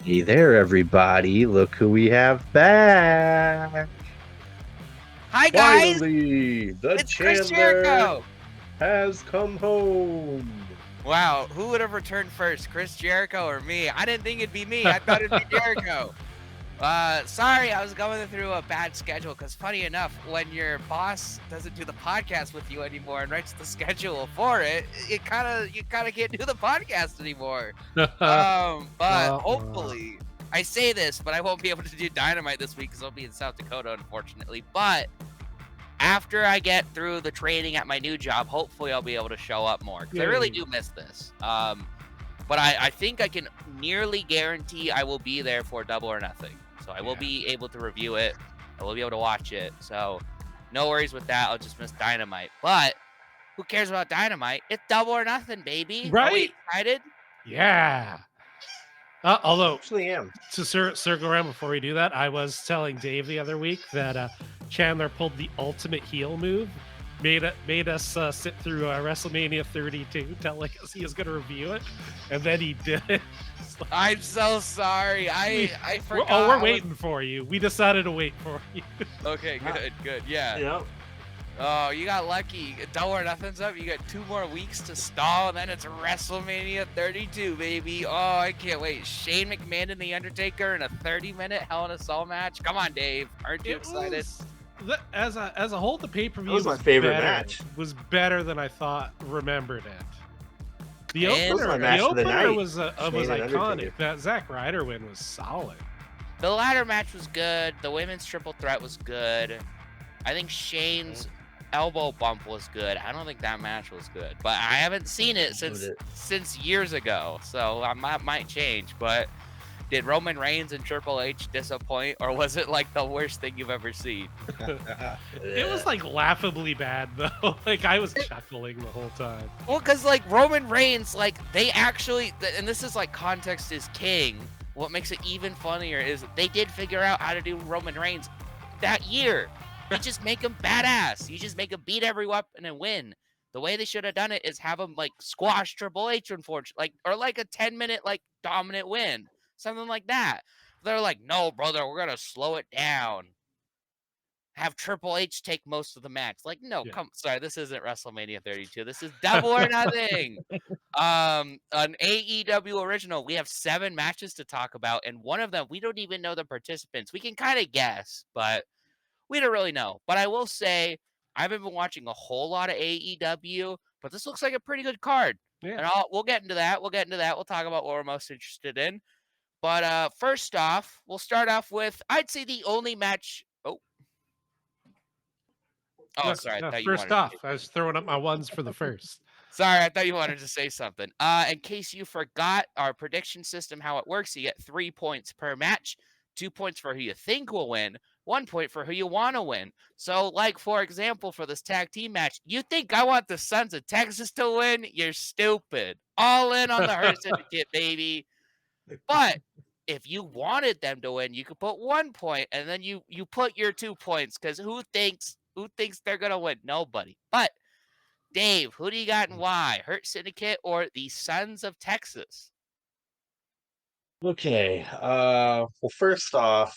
Hey there, everybody. Look who we have back. Hi guys, Finally, the it's Chris Chandler Jericho. has come home. Wow, who would have returned first, Chris Jericho or me? I didn't think it'd be me. I thought it'd be Jericho. Sorry, I was going through a bad schedule because funny enough, when your boss doesn't do the podcast with you anymore and writes the schedule for it, you kind of can't do the podcast anymore. But hopefully, I say this, but I won't be able to do Dynamite this week because I'll be in South Dakota, unfortunately. But after I get through the training at my new job, hopefully I'll be able to show up more because I really do miss this. But I think I can nearly guarantee I will be there for Double or Nothing. So I will be able to review it. I will be able to watch it. So no worries with that. I'll just miss Dynamite. But who cares about Dynamite? It's Double or Nothing, baby. Right? Are we excited? Yeah. Although, Actually, am. to circle around before we do that, I was telling Dave the other week that Chandler pulled the ultimate heel move, made us sit through WrestleMania 32, telling us he was going to review it, and then he did it. I'm so sorry. I forgot. We're waiting for you. We decided to wait for you. Okay, good. Yeah. Yep. Oh, you got lucky. Double or Nothing's up. You got 2 more weeks to stall, and then it's WrestleMania 32, baby. Oh, I can't wait. Shane McMahon and The Undertaker in a 30-minute Hell in a Cell match. Come on, Dave. Aren't you excited? As a whole, the pay-per-view was my favorite match. Was better than I remembered it. The And opener was Undertaker. iconic. That Zack Ryder win was solid. The ladder match was good. The women's triple threat was good. I think Shane's elbow bump was good. I don't think that match was good, but I haven't seen it since years ago, so I might change. But did Roman Reigns and Triple H disappoint, or was it like the worst thing you've ever seen? It was like laughably bad though. Like I was chuckling the whole time. Well, because like Roman Reigns, like they actually, and this is like context is king. What makes it even funnier is they did figure out how to do Roman Reigns that year. You just make him badass. You just make him beat every weapon and win. The way they should have done it is have him like squash Triple H, unfortunately, or like a 10-minute like dominant win, something like that. They're like, no, brother, we're gonna slow it down. Have Triple H take most of the match. Like, no, sorry, this isn't WrestleMania 32. This is Double or Nothing. An AEW original. We have 7 matches to talk about, and one of them we don't even know the participants. We can kind of guess, but we don't really know. But I will say, I haven't been watching a whole lot of AEW, but this looks like a pretty good card. Yeah. And we'll get into that. We'll talk about what we're most interested in. But first off, we'll start off with, I'd say the only match. Sorry. First off, I was throwing up my ones for the first. Sorry, I thought you wanted to say something. In case you forgot, our prediction system, how it works, you get 3 points per match, 2 points for who you think will win, 1 point for who you want to win. So, like, for example, for this tag team match, you think I want the Sons of Texas to win? You're stupid. All in on the Hurt Syndicate, baby. But if you wanted them to win, you could put 1 point, and then you put your 2 points, because who thinks they're going to win? Nobody. But Dave, who do you got and why? Hurt Syndicate or the Sons of Texas? Okay. Well, first off,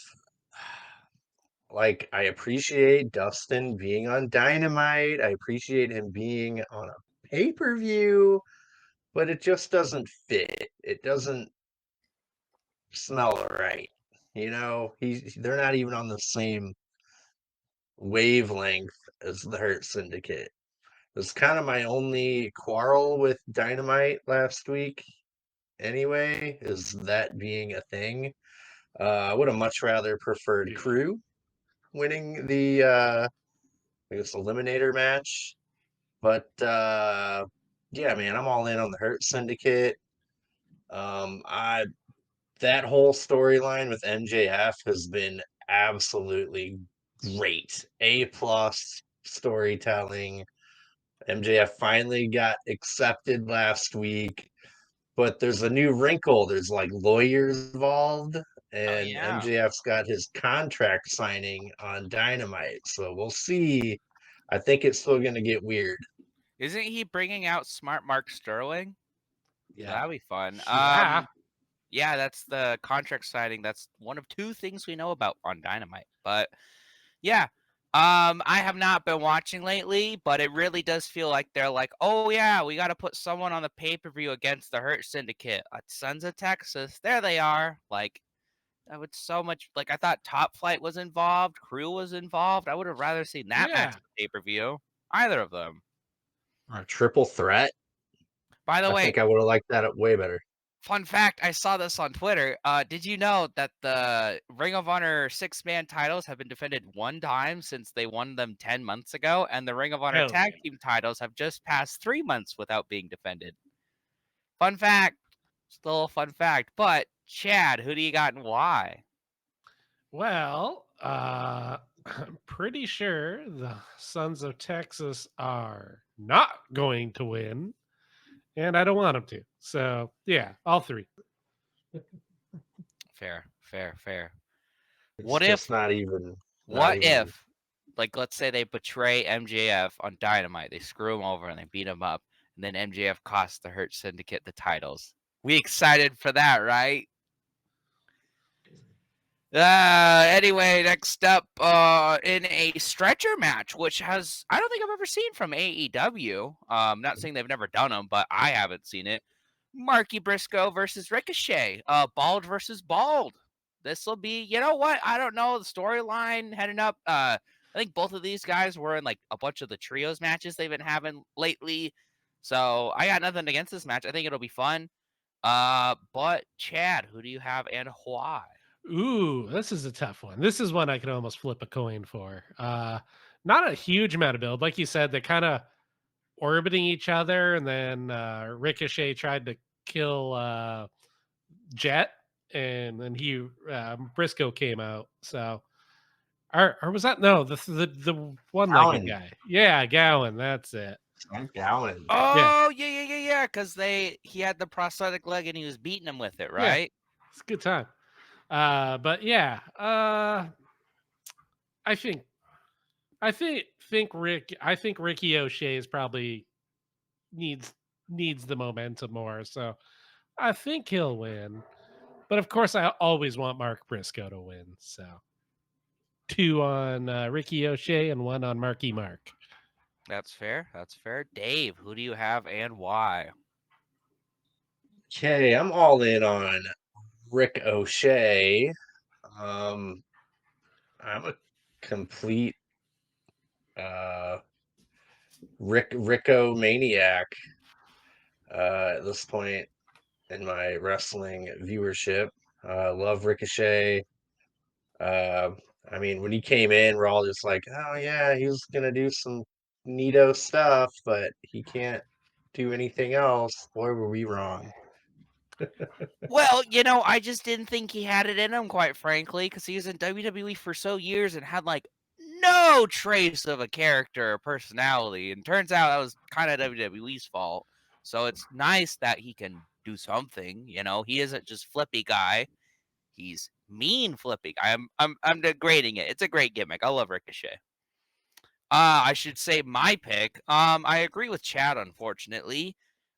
like I appreciate Dustin being on Dynamite. I appreciate him being on a pay-per-view, but it just doesn't fit. It doesn't smell right. You know, they're not even on the same wavelength as the Hurt Syndicate. It was kind of my only quarrel with Dynamite last week. Anyway, is that being a thing? I would have much rather preferred Crew winning the I guess eliminator match. But yeah, man, I'm all in on the Hurt Syndicate. That whole storyline with MJF has been absolutely great. A+ storytelling. MJF finally got accepted last week, but there's a new wrinkle. There's like lawyers involved, and MJF's got his contract signing on Dynamite. So we'll see. I think it's still going to get weird. Isn't he bringing out Smart Mark Sterling? Yeah. That'll be fun. Yeah. Yeah, that's the contract signing. That's one of two things we know about on Dynamite. But yeah, I have not been watching lately, but it really does feel like they're like, oh yeah, we got to put someone on the pay-per-view against the Hurt Syndicate at Sons of Texas. There they are. Like, I would so much like. I thought Top Flight was involved, Crew was involved. I would have rather seen that match Yeah. at the pay-per-view. Either of them. A triple threat. By the I way, think I would have liked that way better. fun fact, I saw this on Twitter. Did you know that the Ring of Honor 6-man titles have been defended one time since they won them 10 months ago, and the Ring of Honor Hell tag yeah. team titles have just passed 3 months without being defended? Fun fact. Still a fun fact. But Chad, who do you got and why? Well, I'm pretty sure the Sons of Texas are not going to win, and I don't want them to. So, yeah, all three. Fair, fair, fair. It's What just if not even. What if, like, let's say they betray MJF on Dynamite, they screw him over and they beat him up, and then MJF costs the Hurt Syndicate the titles. We excited for that, right? Anyway, next up, in a stretcher match, which I don't think I've ever seen from AEW. Not saying they've never done them, but I haven't seen it. Marky Briscoe versus Ricochet. Bald versus bald. This will be, you know what? I don't know the storyline heading up. I think both of these guys were in like a bunch of the trios matches they've been having lately. So I got nothing against this match. I think it'll be fun. But Chad, who do you have and why? Ooh, this is a tough one. This is one I could almost flip a coin for. Not a huge amount of build. Like you said, they're kind of orbiting each other, and then Ricochet tried to kill Jet, and then Briscoe came out. So, or was that the one-legged Gowan. guy? Yeah, Gowan. That's it. I'm Gowan. Oh, yeah. Because he had the prosthetic leg and he was beating him with it, Yeah. right? It's a good time. But yeah, I think Ricky O'Shea is probably needs the momentum more. So I think he'll win. But of course, I always want Mark Briscoe to win. So 2 on Ricky O'Shea and 1 on Marky Mark. That's fair. That's fair. Dave, who do you have and why? Okay, I'm all in on Rick O'Shea. I'm a complete Rico maniac at this point in my wrestling viewership. Love Ricochet. I mean, when he came in, we're all just like, oh yeah, he's gonna do some neato stuff, but he can't do anything else. Boy, were we wrong. Well, I just didn't think he had it in him, quite frankly, because he was in WWE for so years and had like no trace of a character or personality. And turns out that was kind of WWE's fault. So it's nice that he can do something. He isn't just flippy guy. He's mean flippy. I'm degrading it. It's a great gimmick. I love Ricochet. I should say my pick. I agree with Chad, unfortunately.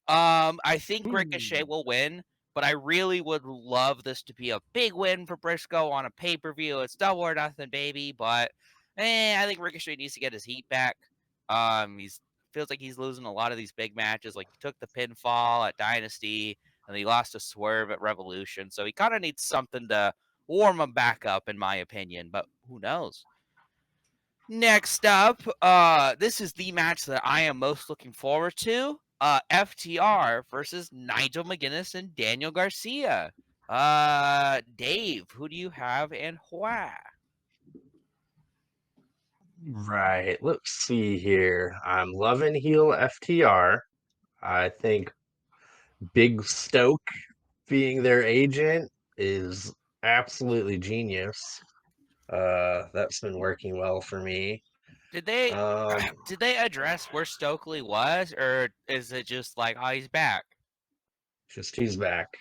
I think Ricochet will win, but I really would love this to be a big win for Briscoe on a pay-per-view. It's double or nothing, baby. But I think Ricochet needs to get his heat back. He's feels like he's losing a lot of these big matches. Like he took the pinfall at Dynasty, and he lost a swerve at Revolution. So he kind of needs something to warm him back up, in my opinion. But who knows? Next up, this is the match that I am most looking forward to. FTR versus Nigel McGuinness and Daniel Garcia. Dave, who do you have and why? Right. Let's see here. I'm loving heel FTR. I think Big Stoke being their agent is absolutely genius. That's been working well for me. Did they Um, did they address where Stokely was, or is it just like, oh, he's back? just he's back.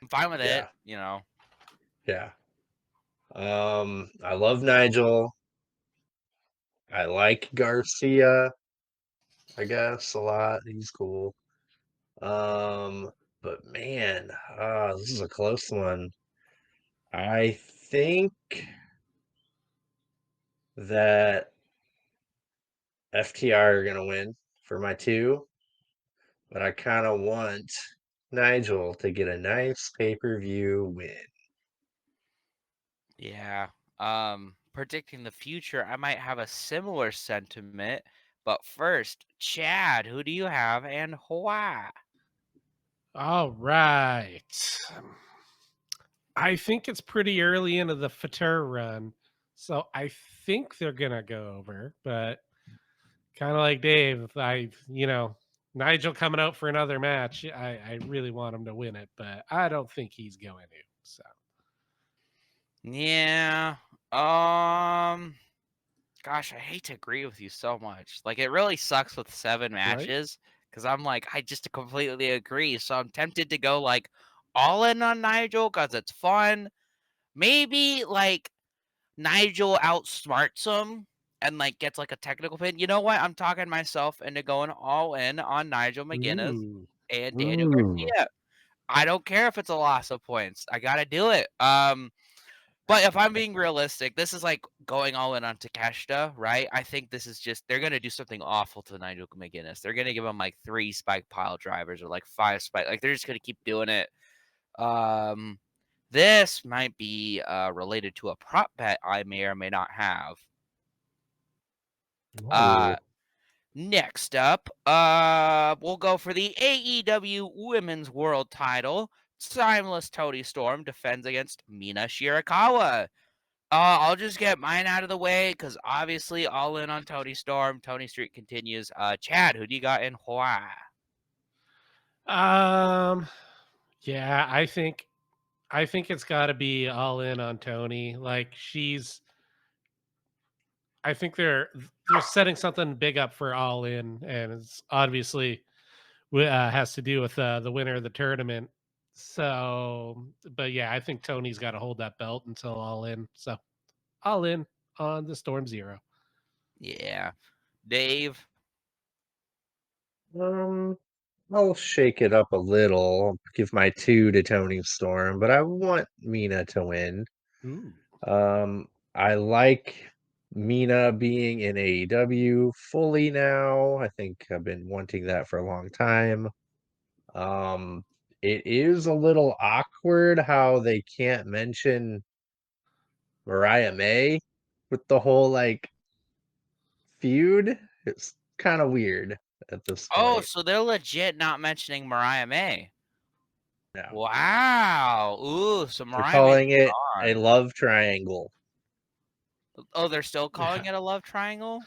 I'm fine with it. Yeah. Yeah. I love Nigel. I like Garcia, I guess, a lot. He's cool. But man, this is a close one. I think that FTR are gonna win for my two, but I kind of want Nigel to get a nice pay-per-view win. Yeah. Predicting the future, I might have a similar sentiment. But first, Chad, who do you have and why? All right. I think it's pretty early into the Fatur run, so I think they're gonna go over. But kind of like Dave, Nigel coming out for another match. I really want him to win it, but I don't think he's going to. So Yeah. Gosh, I hate to agree with you so much. Like, it really sucks with 7 right. matches because I'm like, I just completely agree. So I'm tempted to go like all in on Nigel because it's fun. Maybe like Nigel outsmarts him and like gets like a technical pin. You know what? I'm talking myself into going all in on Nigel McGuinness Ooh. and Daniel Ooh. Garcia. I don't care if it's a loss of points. I gotta do it. But if I'm being realistic, this is like going all in on Takeshita, right? I think this is just they're gonna do something awful to Nigel McGuinness. They're gonna give him like 3 spike pile drivers or like 5 spike. Like they're just gonna keep doing it. Um, this might be related to a prop bet I may or may not have. Uh, Ooh. Next up, we'll go for the AEW Women's World Title. Timeless Toni Storm defends against Mina Shirakawa. I'll just get mine out of the way because obviously all in on Tony Storm. Tony Street continues. Chad, who do you got in why? Um. Yeah, I think it's got to be all in on Tony. Like I think they're setting something big up for all in, and it's obviously has to do with the winner of the tournament. So, but yeah, I think Tony's got to hold that belt until all in. So, all in on the Storm Zero. Yeah, Dave. Um, I'll shake it up a little, give my two to Tony Storm, but I want Mina to win. Ooh. I like Mina being in AEW fully now. I think I've been wanting that for a long time. Um, it is a little awkward how they can't mention Mariah May with the whole like feud. It's kind of weird at this Oh, point. so they're legit not mentioning Mariah May. Yeah. Wow. Ooh, so They're Mariah May's calling it a gone. love triangle. Oh, they're still Yeah. calling it a love triangle?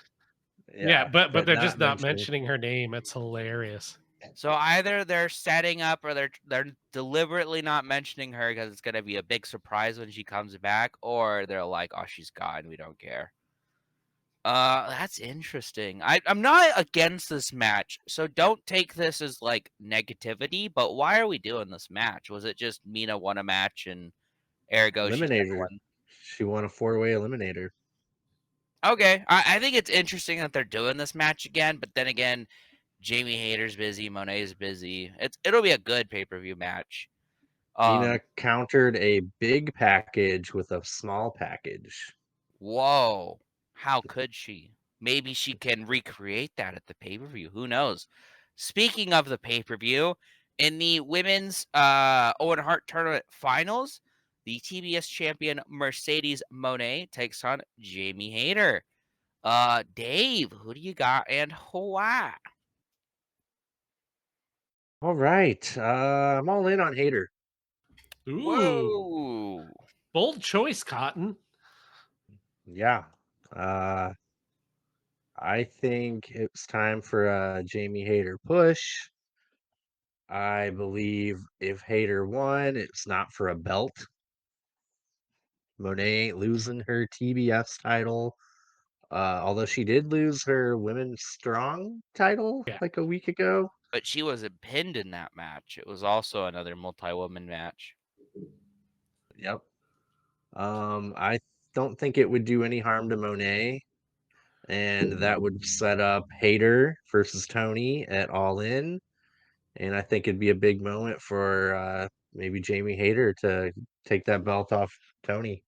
Yeah, Yeah, but but they're not just not mentioning. mentioning her name. It's hilarious. So either they're setting up or they're deliberately not mentioning her because it's gonna be a big surprise when she comes back, or they're like, oh, she's gone, we don't care. That's interesting. I'm not against this match, so don't take this as like negativity. But why are we doing this match? Was it just Mina won a match and ergo she's Eliminator. gonna She won a four-way eliminator. win? Okay, I think it's interesting that they're doing this match again. But then again, Jamie Hayter's busy, Monet's busy. It'll be a good pay per view match. Um, Mina countered a big package with a small package. Whoa. How could she? Maybe she can recreate that at the pay-per-view. Who knows? Speaking of the pay-per-view, in the women's Owen Hart tournament finals, the TBS champion Mercedes Monet takes on Jamie Hayter. Dave, who do you got and why? All right. I'm all in on Hater. Ooh, Whoa. bold choice, Cotton. Yeah. Uh, I think it's time for a Jamie Hater push. I believe if Hater won, it's not for a belt. Monet ain't losing her TBS title. Although she did lose her women's strong title Yeah. like a week ago. But she wasn't pinned in that match. It was also another multi-woman match. Yep. I don't think it would do any harm to Monet, and that would set up Hater versus Tony at All In. and I think it'd be a big moment for maybe Jamie Hayter to take that belt off Tony.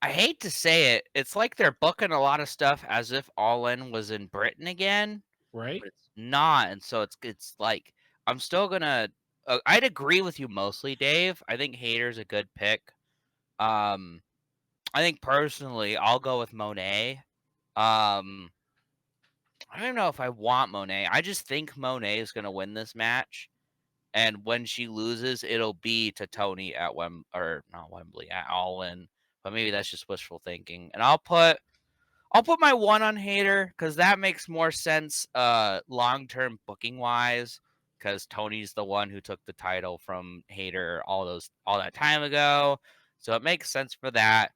I hate to say it, it's like they're booking a lot of stuff as if All In was in Britain again, right? but it's not, and so it's like I'm still gonna. I'd agree with you mostly, Dave. I think Hater's a good pick. Um, I think personally, I'll go with Monet. Um, I don't know if I want Monet. I just think Monet is gonna win this match, and when she loses, it'll be to Tony at or not Wembley, at All In. But maybe that's just wishful thinking. And I'll put my one on Hater because that makes more sense long-term booking wise, because Tony's the one who took the title from Hater all that time ago. So it makes sense for that.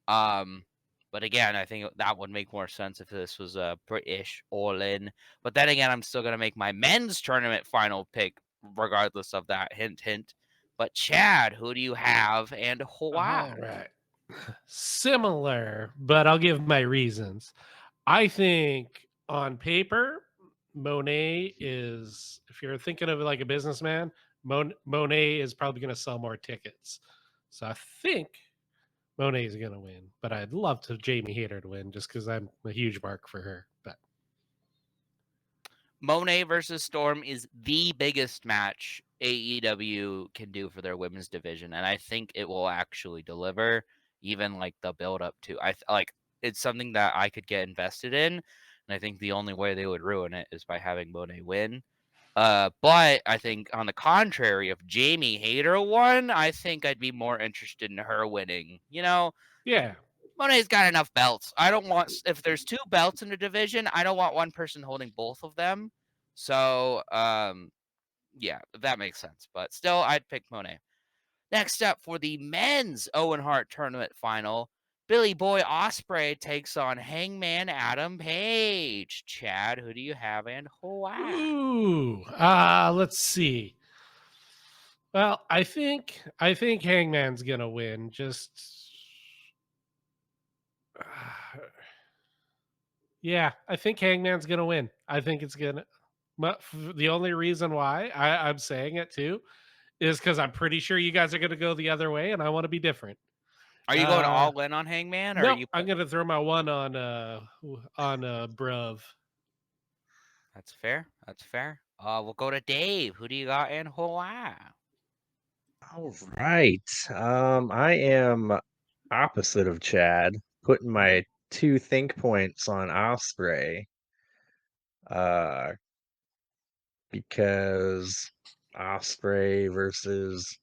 But again, I think that would make more sense if this was a British All In. But then again, I'm still gonna make my men's tournament final pick regardless of that. Hint, hint. But Chad, who do you have and why? All right. Similar, but I'll give my reasons. I think on paper, Monet is, if you're thinking of it like a businessman, Monet is probably going to sell more tickets. So I think Monet is going to win, but I'd love to Jamie Hayter to win just because I'm a huge mark for her. But Monet versus Storm is the biggest match AEW can do for their women's division, and I think it will actually deliver. Even like the build up to, like it's something that I could get invested in, and I think the only way they would ruin it is by having Monet win. But I think on the contrary, if Jamie Hayter won, I think I'd be more interested in her winning. yeah, Monet's got enough belts. I don't want if there's two belts in the division, I don't want one person holding both of them. So, yeah, that makes sense. But still, I'd pick Monet. Next up for the men's Owen Hart tournament final, Billy Boy Ospreay takes on Hangman Adam Page. Chad, who do you have and why? ooh, let's see. Well, I think Hangman's gonna win. Just yeah, I think Hangman's gonna win. I think it's gonna. The only reason why I'm saying it too is because I'm pretty sure you guys are gonna go the other way, and I want to be different. Are you going all in on Hangman, or are No, you? I'm gonna throw my one on Bruv. That's fair. That's fair. We'll go to Dave. Who do you got in Hawaii? All right. I am opposite of Chad, putting my two think points on Osprey. Uh, because Osprey versus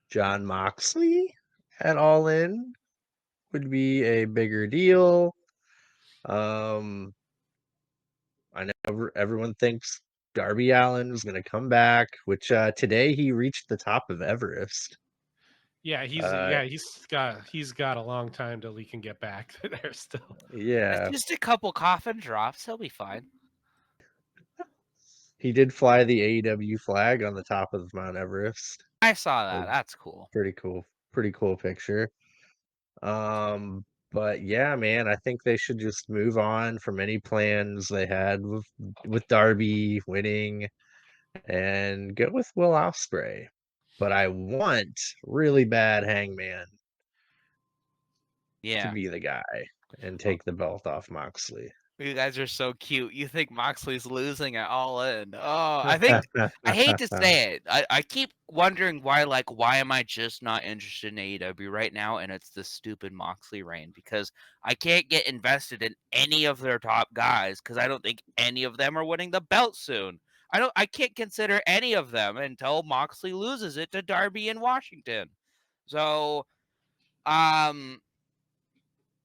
John Moxley at All In would be a bigger deal. Um, I know everyone thinks Darby Allin is going to come back, which today he reached the top of Everest. Yeah, Uh, he's got a long time till he can get back there still. It's yeah, just a couple coffin drops. He'll be fine. he did fly the AEW flag on the top of Mount Everest. I saw That that. was That's cool. pretty cool picture. But yeah, man, I think they should just move on from any plans they had with Darby winning and go with Will Ospreay. But I want really bad Hangman to Yeah. be the guy and Oh, take the belt off Moxley. you guys are so cute. You think Moxley's losing at All In. Oh, I hate to say it. I keep wondering why am I just not interested in AEW right now? And it's the stupid Moxley reign because I can't get invested in any of their top guys because I don't think any of them are winning the belt soon. I can't consider any of them until Moxley loses it to Darby in Washington. So, um,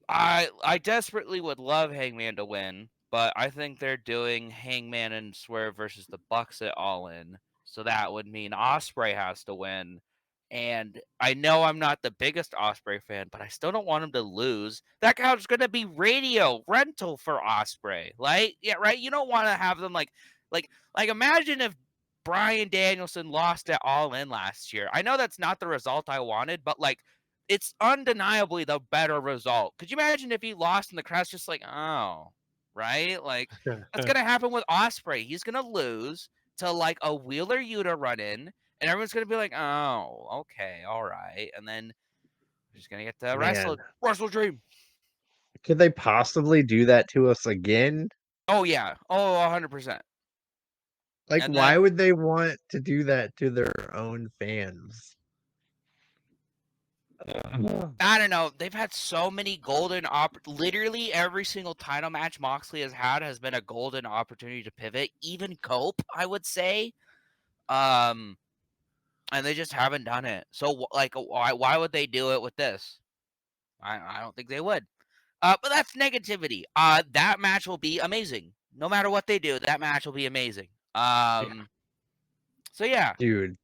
I desperately would love Hangman to win, but I think they're doing Hangman and Swerve versus the Bucks at All In, so that would mean Osprey has to win. And I know I'm not the biggest Osprey fan, but I still don't want him to lose. That guy's going to be radio rental for Osprey, like yeah, right. You don't want to have them like imagine if Brian Danielson lost at All In last year. I know that's not the result I wanted, but it's undeniably the better result. Could you imagine if he lost and the crowd's just like, oh, right? Like that's gonna happen with Osprey. He's gonna lose to like a Wheeler Yuta run in, and everyone's gonna be like, "Oh, okay, all right," and then we're just gonna get to Man, Wrestle Dream. could they possibly do that to us again? Oh yeah, 100%. Like, And why then would they want to do that to their own fans? I don't know. They've had so many literally every single title match Moxley has had has been a golden opportunity to pivot. Even Cope, I would say. Um, and they just haven't done it. So like, why would they do it with this? I don't think they would. But that's negativity. That match will be amazing. No matter what they do, that match will be amazing. So yeah, Dude,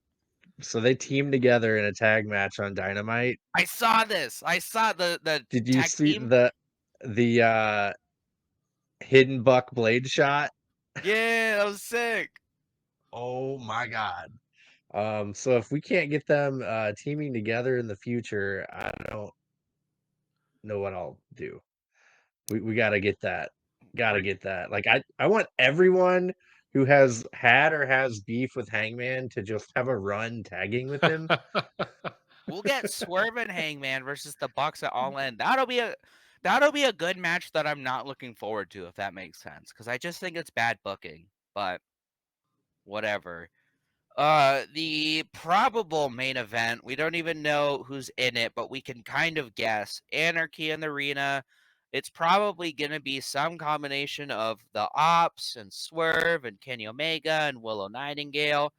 so they teamed together in a tag match on Dynamite. I saw this. I saw the Did you tag see team. the hidden buck blade shot? Yeah, that was sick. Oh my god. So if we can't get them teaming together in the future, I don't know what I'll do. We gotta get that. Gotta get that. Like I want everyone who has had or has beef with Hangman to just have a run tagging with him. We'll get Swerve and Hangman versus the Bucks at All In. That'll be a good match that I'm not looking forward to, if that makes sense. Because I just think it's bad booking. But whatever. The probable main event, we don't even know who's in it, but we can kind of guess. Anarchy in the Arena. It's probably gonna be some combination of the Ops and Swerve and Kenny Omega and Willow Nightingale.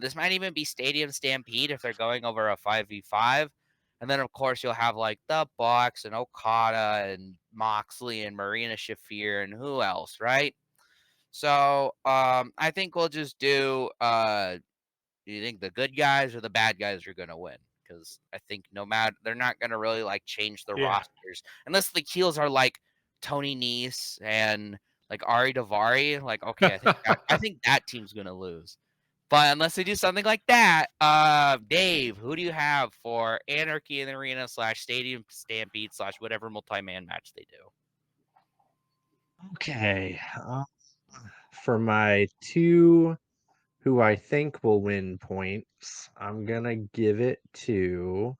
This might even be Stadium Stampede if they're going over a 5v5. And then of course you'll have like the Bucks and Okada and Moxley and Marina Shafir and who else, right? So I think we'll just do do you think the good guys or the bad guys are gonna win? Because I think no matter they're not gonna really like change the Yeah. rosters unless the heels are like Tony Nese and like Ari Davari. Like, okay, I think that team's gonna lose. But unless they do something like that, Dave, who do you have for Anarchy in the Arena / Stadium Stampede / whatever multi-man match they do? Okay. For my two who I think will win points, I'm gonna give it to.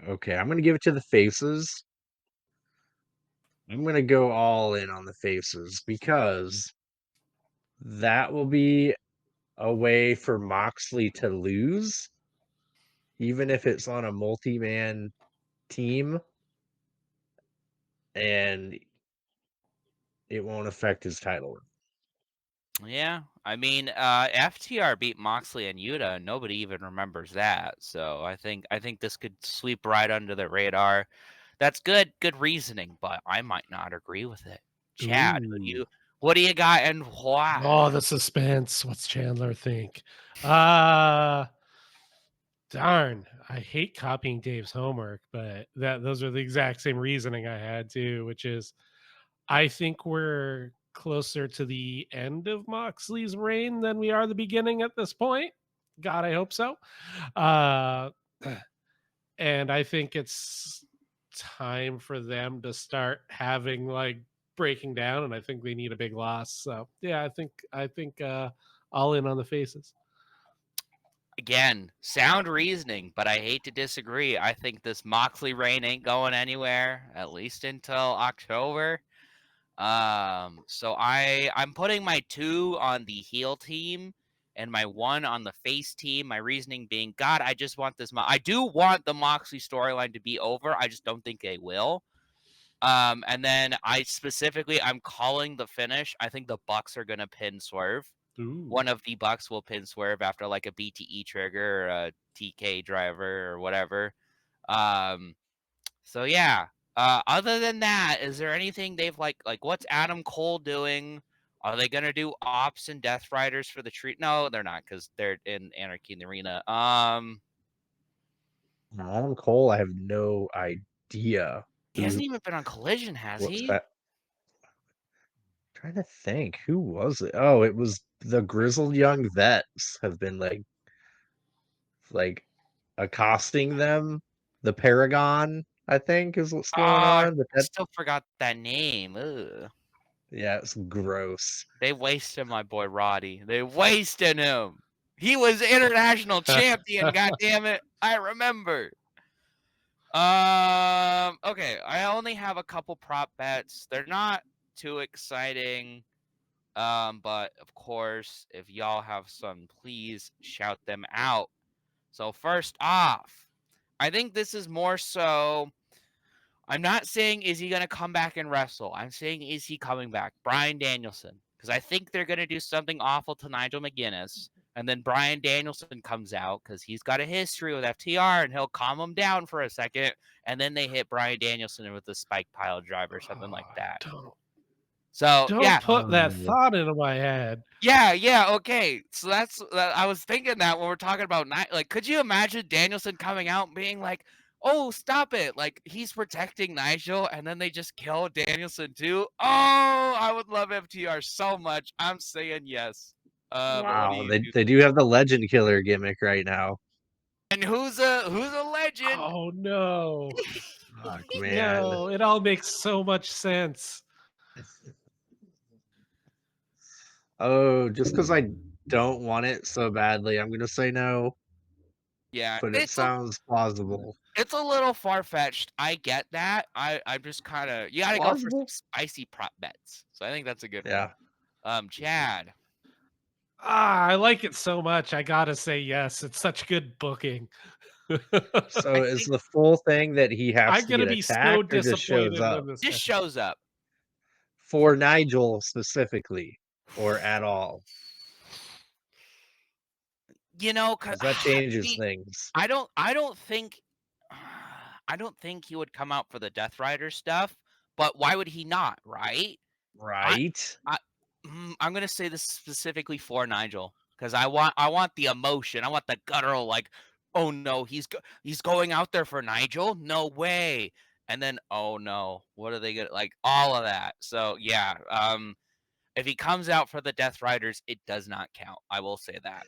Okay, I'm gonna give it to the faces. I'm gonna go all in on the faces because that will be a way for Moxley to lose, even if it's on a multi-man team, and it won't affect his title. Yeah, I mean, FTR beat Moxley and Yuta, and nobody even remembers that. So I think this could sweep right under the radar. That's good reasoning, but I might not agree with it. Chad, Ooh. what do you got and why? Oh, the suspense. What's Chandler think? Uh Darn. I hate copying Dave's homework, but those are the exact same reasoning I had too, which is I think we're closer to the end of Moxley's reign than we are the beginning at this point. God, I hope so. Uh and I think it's time for them to start having like breaking down, and I think they need a big loss. So yeah, I think all in on the faces. Again, sound reasoning, but I hate to disagree. I think this Moxley reign ain't going anywhere, at least until October. So I'm putting my 2 on the heel team and my 1 on the face team. My reasoning being, God, I just want this. I do want the Moxley storyline to be over. I just don't think they will. And then I'm calling the finish. I think the Bucks are gonna pin Swerve. Ooh. One of the Bucks will pin Swerve after like a BTE trigger or a TK driver or whatever. Um, so yeah. Other than that, is there anything they've like what's Adam Cole doing? Are they gonna do Ops and Death Riders for the treat? No, they're not because they're in Anarchy in the Arena. Adam Cole, I have no idea He hasn't who. even been on Collision, has What's he? that? Trying to think, who was it? Oh, it was the grizzled young vets have been like accosting them. The Paragon. I think is what's Oh, going I on. But still forgot that name. Ugh. yeah, it's gross. They wasted my boy Roddy. They wasted him. He was international champion. God damn it! I remember. Okay, I only have a couple prop bets. They're not too exciting. But of course, if y'all have some, please shout them out. So first off, I think this is more so. I'm not saying is he gonna come back and wrestle. I'm saying is he coming back? Bryan Danielson, because I think they're gonna do something awful to Nigel McGuinness, and then Bryan Danielson comes out because he's got a history with FTR, and he'll calm him down for a second, and then they hit Bryan Danielson with a spike pile driver or something like that. So Don't put that thought into my head. Yeah, okay. So that's I was thinking that when we're talking about like, could you imagine Danielson coming out and being like, "Oh, stop it!" Like he's protecting Nigel, and then they just kill Danielson too. Oh, I would love FTR so much. I'm saying yes. But what do Wow, you do? they do have the Legend Killer gimmick right now. And who's a legend? Oh no. Fuck, man. No, it all makes so much sense. Oh, just because I don't want it so badly, I'm gonna say no. Yeah, But it sounds plausible. it's a little far fetched. I get that. I'm just kind of you gotta go for some Plausible? spicy prop bets. So I think that's a good Yeah. one. Chad. I like it so much. I gotta say yes. It's such good booking. So is the full thing that he has I'm to gonna get be so attacked or just shows disappointed up when this Just shows up. for Nigel specifically or at all? You know, Because that changes things. I don't think he would come out for the Death Rider stuff, but why would he not, right? Right? I'm gonna say this specifically for Nigel because I want the emotion. I want the guttural like, oh no, he's going out there for Nigel. No way. And then oh no, what are they gonna like? All of that. So yeah, if he comes out for the Death Riders, it does not count. I will say that.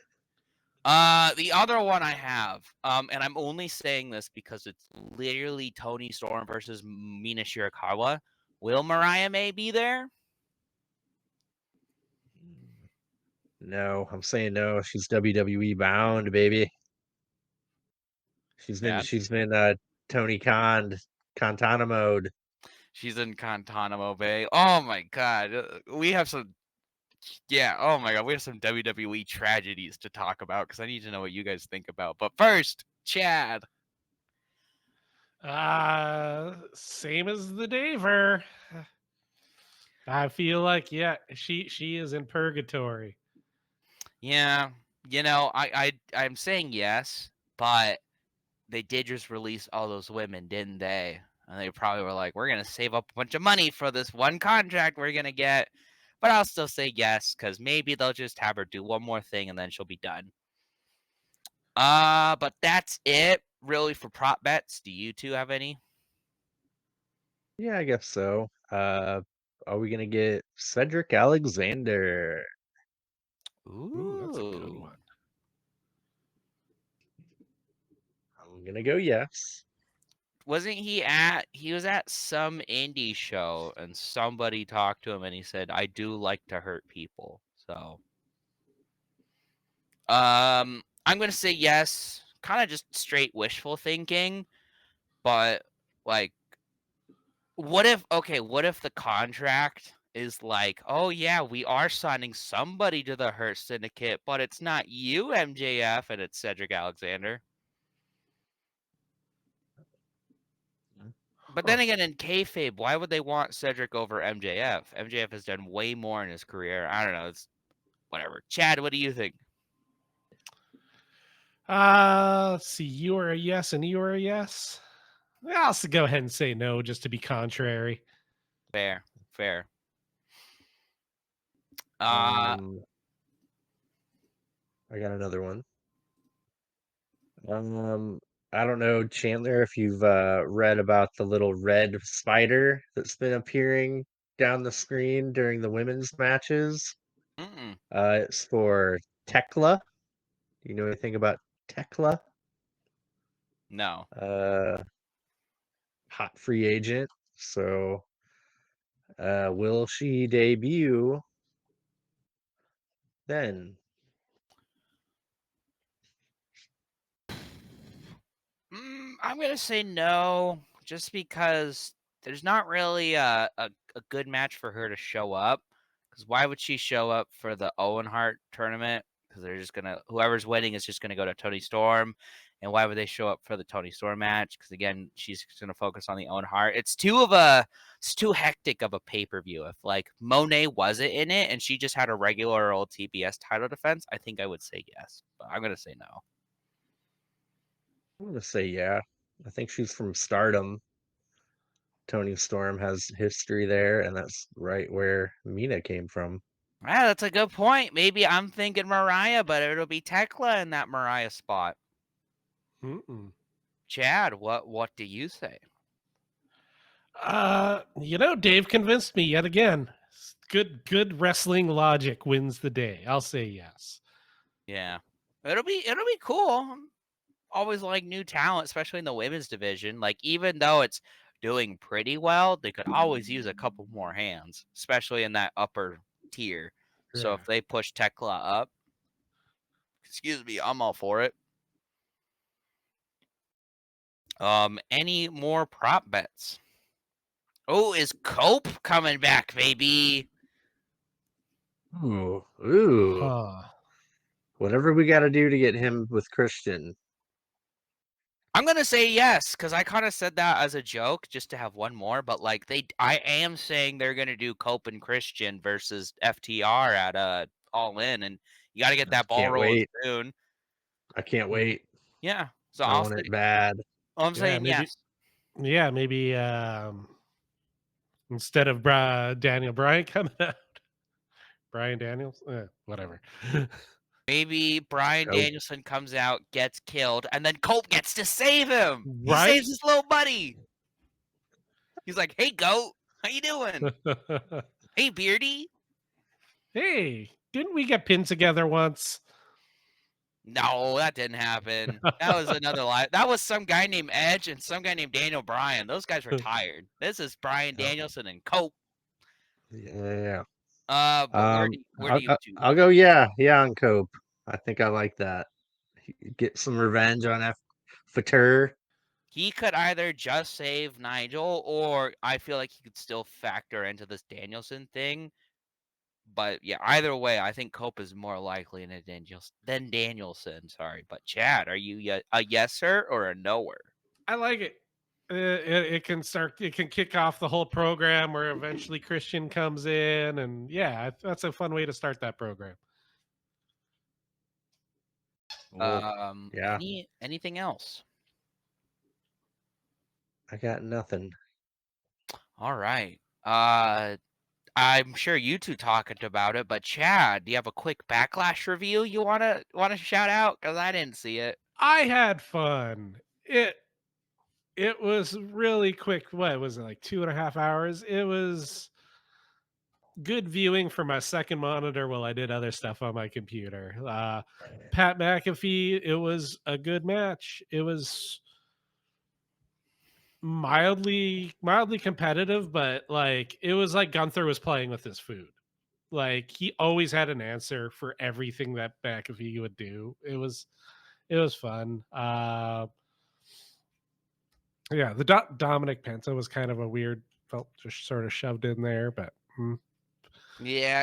The other one I have, and I'm only saying this because it's literally Tony Storm versus Mina Shirakawa. Will Mariah May be there? No, I'm saying no. She's WWE bound, baby. She's Yeah. been Tony Cantana mode. She's in Guantanamo Bay. Oh my god. We have some oh my god, we have some WWE tragedies to talk about because I need to know what you guys think about. But first, Chad. Same as the Daver. I feel like she is in purgatory. Yeah, you know, I'm saying yes, but they did just release all those women, didn't they? And they probably were like, we're gonna save up a bunch of money for this one contract we're gonna get. But I'll still say yes, because maybe they'll just have her do one more thing and then she'll be done. But that's it really for prop bets. Do you two have any? Yeah, I guess so. Are we gonna get Cedric Alexander? Ooh, that's a good Ooh. one. I'm gonna go yes. Wasn't he was at some indie show and somebody talked to him and he said, I do like to hurt people. So I'm gonna say yes, kind of just straight wishful thinking, but like what if the contract is like, oh yeah, we are signing somebody to the Hurt Syndicate, but it's not you, MJF, and it's Cedric Alexander. But then again, in kayfabe, why would they want Cedric over MJF? MJF has done way more in his career. I don't know. It's whatever. Chad, what do you think? Let's see. You are a yes, and you are a yes. I'll go ahead and say no, just to be contrary. Fair. I got another one. I don't know, Chandler, if you've read about the little red spider that's been appearing down the screen during the women's matches. Mm-mm. It's for Tekla. Do you know anything about Tekla? No. hot free agent. So, will she debut then? I'm gonna say no, just because there's not really a good match for her to show up. Because why would she show up for the Owen Hart tournament? Because they're just gonna whoever's winning is just gonna go to Tony Storm. And why would they show up for the Tony Storm match? Because again, she's gonna focus on the Owen Hart. It's too hectic of a pay-per-view. If like Monet wasn't in it and she just had a regular old TBS title defense, I think I would say yes. But I'm gonna say no. I'm gonna say yeah. I think she's from Stardom. Tony Storm has history there, and that's right where Mina came from. Yeah, that's a good point. Maybe I'm thinking Mariah, but it'll be Tekla in that Mariah spot. Mm-mm. Chad, what do you say? Dave convinced me yet again. Good wrestling logic wins the day. I'll say yes. Yeah, it'll be cool. Always like new talent, especially in the women's division. Like even though it's doing pretty well, they could always use a couple more hands, especially in that upper tier. So Yeah. if they push Tekla up, excuse me, I'm all for it. Any more prop bets? Oh, is Cope coming back, baby? Ooh. Huh. Whatever we got to do to get him with Christian. I'm gonna say yes, because I kind of said that as a joke just to have one more, but like I am saying they're gonna do Cope and Christian versus FTR at All In, and you got to get that ball Can't rolling wait. soon. I can't wait. Yeah, so I I'll want say it bad. I'm saying maybe. yes. Yeah, maybe instead of Daniel Bryan coming out, Brian Daniels, whatever. Maybe Brian Cope. Danielson comes out, gets killed, and then Cope gets to save him. He Right? saves his little buddy. He's like, "Hey, goat, how you doing? Hey, Beardy." Hey, didn't we get pinned together once? No, that didn't happen. That was another lie. That was some guy named Edge and some guy named Daniel Bryan. Those guys retired. This is Brian Yep. Danielson and Cope. Yeah. But where do you two? I'll go. Yeah, on Cope. I think I like that. Get some revenge on Fatur. He could either just save Nigel, or I feel like he could still factor into this Danielson thing. But yeah, either way, I think Cope is more likely than Danielson. Sorry, but Chad, are you a yeser or a knower? I like it. It can kick off the whole program where eventually Christian comes in, and yeah, that's a fun way to start that program. Yeah. Anything else? I got nothing. All right. I'm sure you two talked about it, but Chad, do you have a quick Backlash review you wanna shout out? Because I didn't see it. I had fun. It was really quick. What was it, like 2.5 hours? It was good viewing for my second monitor while I did other stuff on my computer. Pat McAfee, it was a good match. It was mildly competitive, but like it was like Gunther was playing with his food. Like he always had an answer for everything that McAfee would do. It was fun. Yeah, the Dominic Penta was kind of a weird, felt just sort of shoved in there, but Yeah,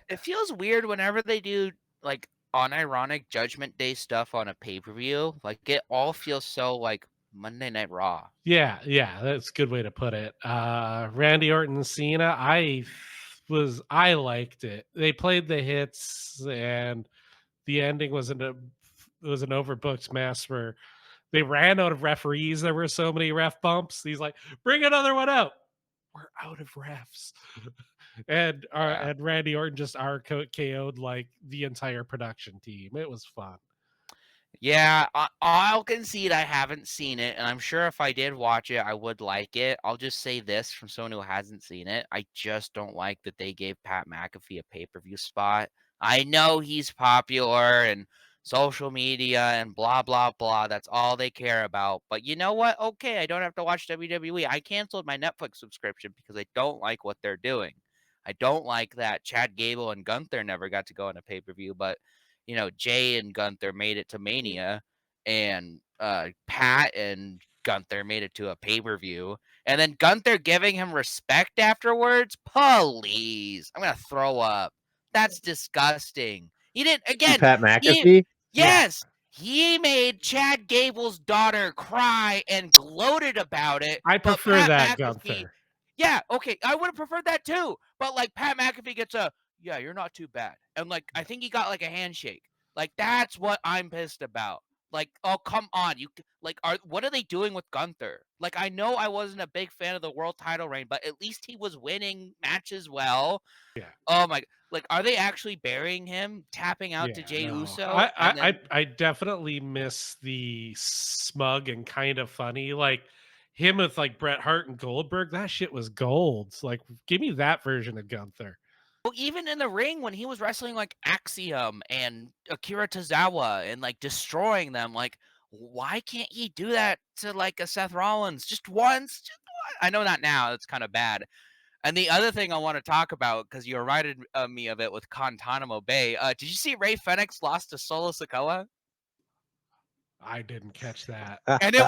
it feels weird whenever they do like unironic Judgment Day stuff on a pay-per-view. Like it all feels so like Monday Night Raw. yeah, that's a good way to put it. Randy Orton and Cena, I liked it. They played the hits, and the ending was an overbooked mess where they ran out of referees. There were so many ref bumps. He's like, "Bring another one out." We're out of refs. And Randy Orton just KO'd like the entire production team. It was fun. Yeah, I'll concede I haven't seen it, and I'm sure if I did watch it, I would like it. I'll just say this from someone who hasn't seen it. I just don't like that they gave Pat McAfee a pay-per-view spot. I know he's popular, and social media and blah, blah, blah. That's all they care about. But you know what? Okay, I don't have to watch WWE. I canceled my Netflix subscription because I don't like what they're doing. I don't like that Chad Gable and Gunther never got to go on a pay-per-view, but Jay and Gunther made it to Mania, and Pat and Gunther made it to a pay-per-view. And then Gunther giving him respect afterwards? Please. I'm going to throw up. That's disgusting. He didn't, again, Pat McAfee? yes, he made Chad Gable's daughter cry and gloated about it. I but prefer Pat that, McAfee, Gunther. yeah, okay, I would have preferred that too. But like Pat McAfee gets a, yeah, you're not too bad. And like I think he got like a handshake. Like that's what I'm pissed about. Like, oh come on, what are they doing with Gunther? Like I know I wasn't a big fan of the world title reign, but at least he was winning matches well. Yeah. Oh my, like are they actually burying him, tapping out to Jey Uso? I definitely miss the smug and kind of funny, like him with like Bret Hart and Goldberg. That shit was gold. Like, give me that version of Gunther. Well, even in the ring when he was wrestling like Axiom and Akira Tozawa and like destroying them, like why can't he do that to like a Seth Rollins just once? I know not now. It's kind of bad. And the other thing I want to talk about, because you reminded me of it with Guantanamo Bay. Did you see Ray Fenix lost to Solo Sikoa? I didn't catch that. And it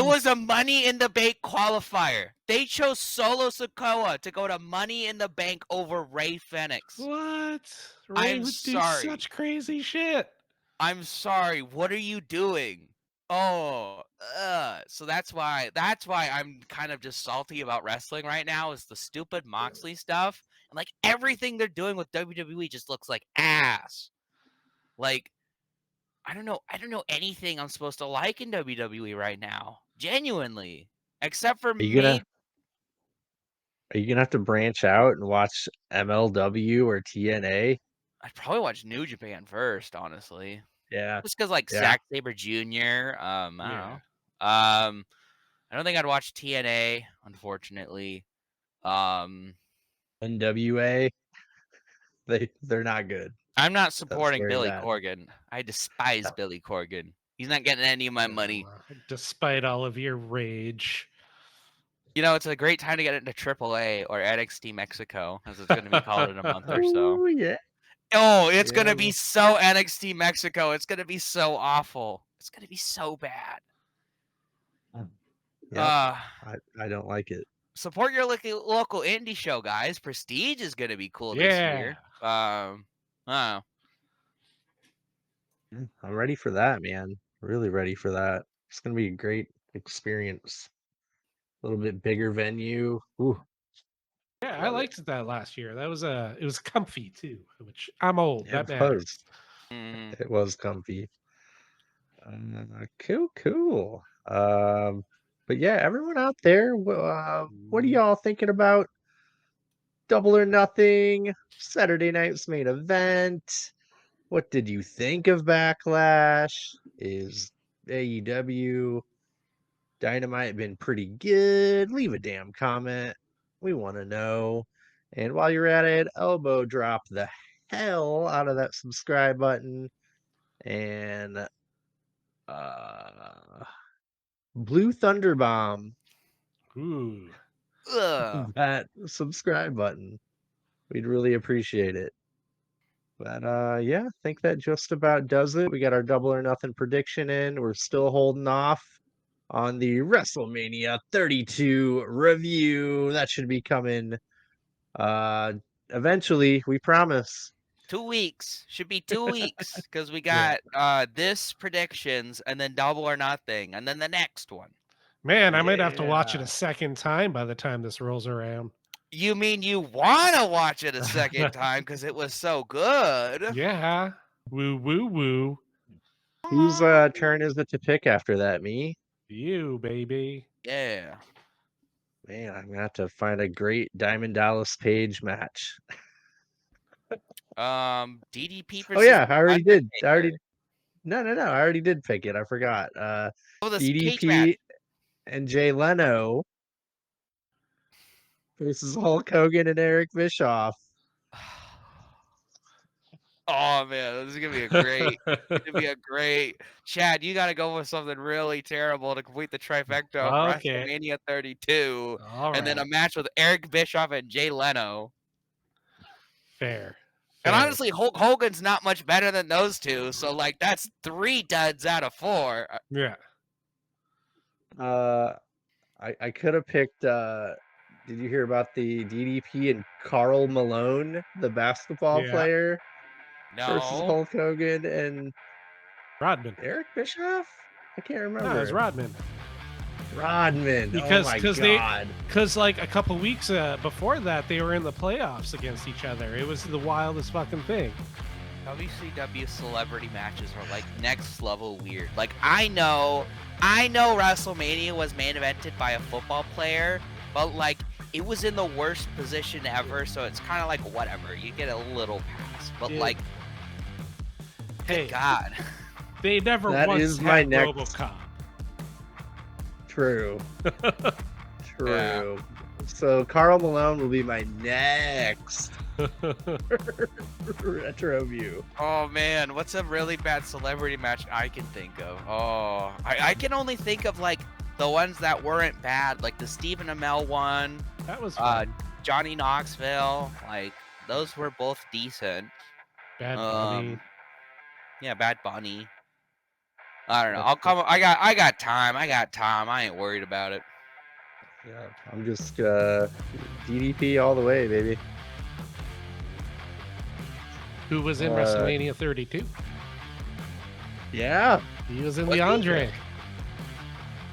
was a Money in the Bank qualifier. They chose Solo Sikoa to go to Money in the Bank over Ray Fenix. What? Ray would do such crazy shit. I'm sorry. What are you doing? Oh, so that's why I'm kind of just salty about wrestling right now is the stupid Moxley stuff. And like everything they're doing with WWE just looks like ass. Like I don't know anything I'm supposed to like in WWE right now. Genuinely. Except for me. Are you gonna have to branch out and watch MLW or TNA? I'd probably watch New Japan first, honestly. Yeah. Just because like Zack Sabre Jr. I don't know. I don't think I'd watch TNA, unfortunately. NWA. They're not good. I'm not supporting Billy Corgan. I despise Billy Corgan. He's not getting any of my money. Despite all of your rage. It's a great time to get into AAA or NXT Mexico, as it's going to be called in a month or so. Oh, yeah. Oh, it's going to be so NXT Mexico. It's going to be so awful. It's going to be so bad. Yeah, I don't like it. Support your local indie show, guys. Prestige is going to be cool this year. I'm ready for that, man. Really ready for that. It's going to be a great experience. A little bit bigger venue. Ooh. Yeah, I liked that last year. That was it was comfy too, which I'm old. Yeah, that matters. It was comfy. Cool. But yeah, everyone out there, what are y'all thinking about Double or Nothing, Saturday night's main event? What did you think of Backlash? Is AEW Dynamite been pretty good? Leave a damn comment. We want to know. And while you're at it, elbow drop the hell out of that subscribe button and Blue Thunder Bomb. Ooh. That subscribe button. We'd really appreciate it. But yeah, I think that just about does it. We got our Double or Nothing prediction in. We're still holding off on the WrestleMania 32 review. That should be coming eventually, we promise. 2 weeks. Should be 2 weeks because we got this predictions and then Double or Nothing and then the next one. Man, I might have to watch it a second time by the time this rolls around. You mean you want to watch it a second time because it was so good? Yeah. Woo, woo, woo. Whose turn is it to pick after that? Me? You, baby. Yeah. Man, I'm going to have to find a great Diamond Dallas Page match. DDP versus... Oh, yeah, I already did. No. I already did pick it. I forgot. DDP and Jay Leno versus Hulk Hogan and Eric Bischoff. Oh man, this is gonna be a great. It's gonna be a great. Chad, you got to go with something really terrible to complete the trifecta of Okay. WrestleMania 32, All and then a right. match with Eric Bischoff and Jay Leno. Fair. And Fair. honestly, Hulk Hogan's not much better than those two, so like that's 3 duds out of 4. Yeah. I could have picked. Did you hear about the DDP and Carl Malone, the basketball Yeah. player, versus No, Hulk Hogan and Rodman. Eric Bischoff? I can't No, it remember. was Rodman. Rodman. Because- oh my 'cause god. Because like a couple weeks before that, they were in the playoffs against each other. It was the wildest fucking thing. WCW celebrity matches are like next level weird. Like I know WrestleMania was main evented by a football player, but like it was in the worst position ever, so it's kind of like whatever. You get a little pass, but Yeah. like, Hey, good God. they never That once is had my next- RoboCop. True. True. So Carl Malone will be my next retro view. Oh man, what's a really bad celebrity match I can think of? Oh, I can only think of like the ones that weren't bad, like the Stephen Amell one, That was fun. Johnny Knoxville. Like those were both decent. Bad Bunny. Yeah, Bad Bunny. I don't know. That's I'll come. I got time. I ain't worried about it. Yeah, I'm just DDP all the way, baby. Who was in WrestleMania 32? Yeah. He was in Was the he? Andre.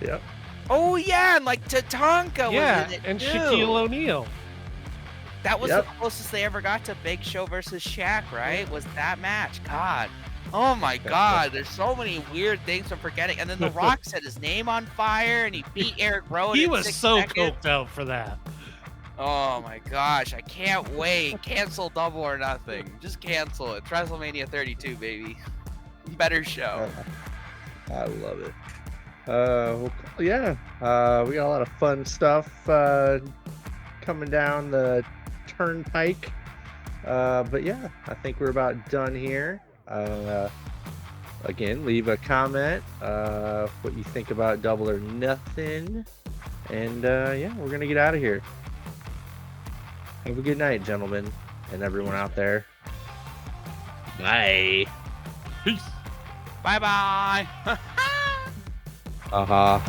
Yep. Oh yeah, and like Tatanka Yeah, was in it and too. Shaquille O'Neal. That was Yep. the closest they ever got to Big Show versus Shaq, right? Was that match? God. Oh my God, there's so many weird things I'm forgetting. And then The Rock set his name on fire and he beat Eric Rowan. He in was 6 so seconds. coked out for that. Oh my gosh, I can't wait. Cancel Double or Nothing. Just cancel it. It's WrestleMania 32, baby. Better show. I love it. Well, yeah. We got a lot of fun stuff coming down the turnpike. But yeah, I think we're about done here. Again, leave a comment what you think about Double or Nothing. And yeah, we're gonna get out of here. Have a good night, gentlemen, and everyone out there. Bye. Peace. Bye bye. Uh-huh.